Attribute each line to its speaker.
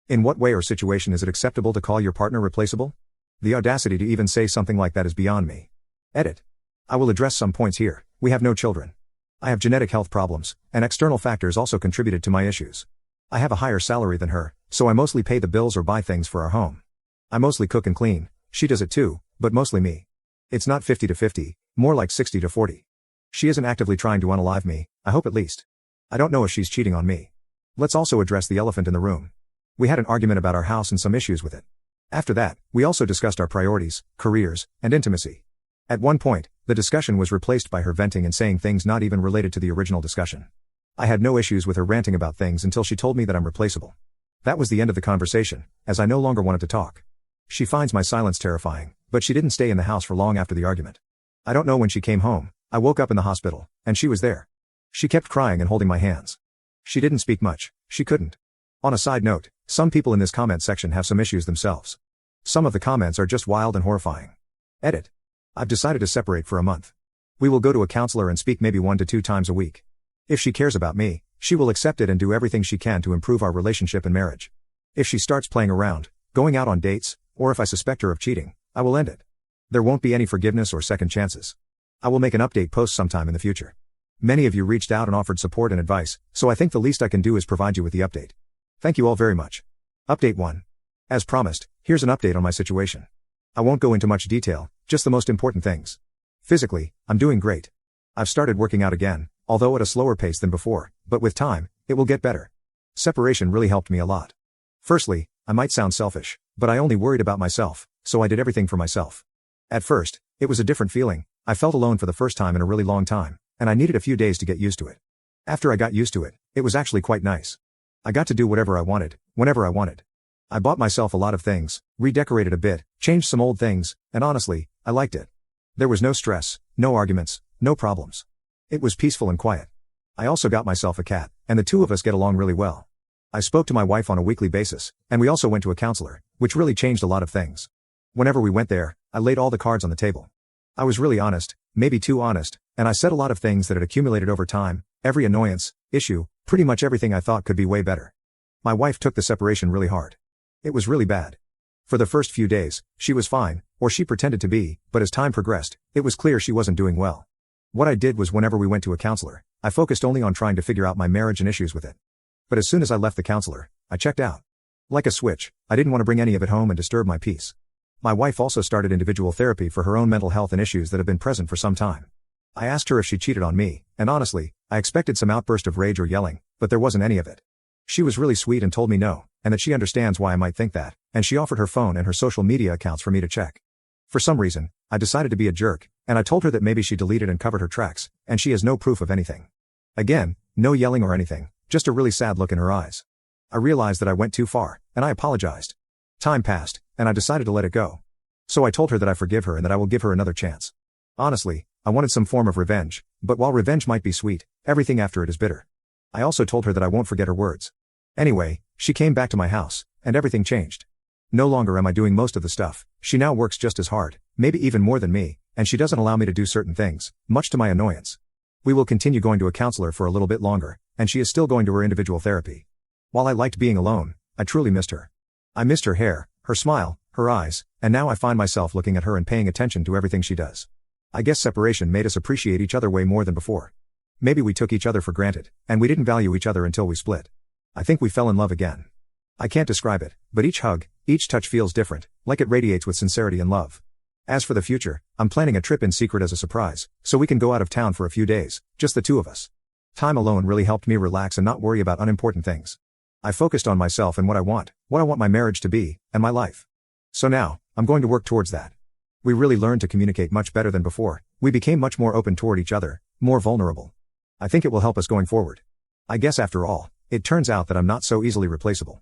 Speaker 1: In what way or situation is it acceptable to call your partner replaceable? The audacity to even say something like that is beyond me. Edit. I will address some points here. We have no children. I have genetic health problems, and external factors also contributed to my issues. I have a higher salary than her, so I mostly pay the bills or buy things for our home. I mostly cook and clean, she does it too, but mostly me. It's not 50-50, more like 60-40. She isn't actively trying to unalive me, I hope at least. I don't know if she's cheating on me. Let's also address the elephant in the room. We had an argument about our house and some issues with it. After that, we also discussed our priorities, careers, and intimacy. At one point, the discussion was replaced by her venting and saying things not even related to the original discussion. I had no issues with her ranting about things until she told me that I'm replaceable. That was the end of the conversation, as I no longer wanted to talk. She finds my silence terrifying, but she didn't stay in the house for long after the argument. I don't know when she came home. I woke up in the hospital, and she was there. She kept crying and holding my hands. She didn't speak much, she couldn't. On a side note, some people in this comment section have some issues themselves. Some of the comments are just wild and horrifying. Edit. I've decided to separate for a month. We will go to a counselor and speak maybe 1 to 2 times a week. If she cares about me, she will accept it and do everything she can to improve our relationship and marriage. If she starts playing around, going out on dates, or if I suspect her of cheating, I will end it. There won't be any forgiveness or second chances. I will make an update post sometime in the future. Many of you reached out and offered support and advice, so I think the least I can do is provide you with the update. Thank you all very much. Update 1. As promised, here's an update on my situation. I won't go into much detail, just the most important things. Physically, I'm doing great. I've started working out again, although at a slower pace than before, but with time, it will get better. Separation really helped me a lot. Firstly, I might sound selfish, but I only worried about myself, so I did everything for myself. At first, it was a different feeling. I felt alone for the first time in a really long time, and I needed a few days to get used to it. After I got used to it, it was actually quite nice. I got to do whatever I wanted, whenever I wanted. I bought myself a lot of things, redecorated a bit, changed some old things, and honestly, I liked it. There was no stress, no arguments, no problems. It was peaceful and quiet. I also got myself a cat, and the two of us get along really well. I spoke to my wife on a weekly basis, and we also went to a counselor, which really changed a lot of things. Whenever we went there, I laid all the cards on the table. I was really honest, maybe too honest, and I said a lot of things that had accumulated over time, every annoyance, issue, pretty much everything I thought could be way better. My wife took the separation really hard. It was really bad. For the first few days, she was fine, or she pretended to be, but as time progressed, it was clear she wasn't doing well. What I did was whenever we went to a counselor, I focused only on trying to figure out my marriage and issues with it. But as soon as I left the counselor, I checked out. Like a switch, I didn't want to bring any of it home and disturb my peace. My wife also started individual therapy for her own mental health and issues that have been present for some time. I asked her if she cheated on me, and honestly, I expected some outburst of rage or yelling, but there wasn't any of it. She was really sweet and told me no, and that she understands why I might think that, and she offered her phone and her social media accounts for me to check. For some reason, I decided to be a jerk, and I told her that maybe she deleted and covered her tracks, and she has no proof of anything. Again, no yelling or anything, just a really sad look in her eyes. I realized that I went too far, and I apologized. Time passed, and I decided to let it go. So I told her that I forgive her and that I will give her another chance. Honestly, I wanted some form of revenge, but while revenge might be sweet, everything after it is bitter. I also told her that I won't forget her words. Anyway, she came back to my house, and everything changed. No longer am I doing most of the stuff, she now works just as hard, maybe even more than me, and she doesn't allow me to do certain things, much to my annoyance. We will continue going to a counselor for a little bit longer, and she is still going to her individual therapy. While I liked being alone, I truly missed her. I missed her hair, her smile, her eyes, and now I find myself looking at her and paying attention to everything she does. I guess separation made us appreciate each other way more than before. Maybe we took each other for granted, and we didn't value each other until we split. I think we fell in love again. I can't describe it, but each hug, each touch feels different, like it radiates with sincerity and love. As for the future, I'm planning a trip in secret as a surprise, so we can go out of town for a few days, just the two of us. Time alone really helped me relax and not worry about unimportant things. I focused on myself and what I want my marriage to be, and my life. So now, I'm going to work towards that. We really learned to communicate much better than before, we became much more open toward each other, more vulnerable. I think it will help us going forward. I guess after all, it turns out that I'm not so easily replaceable.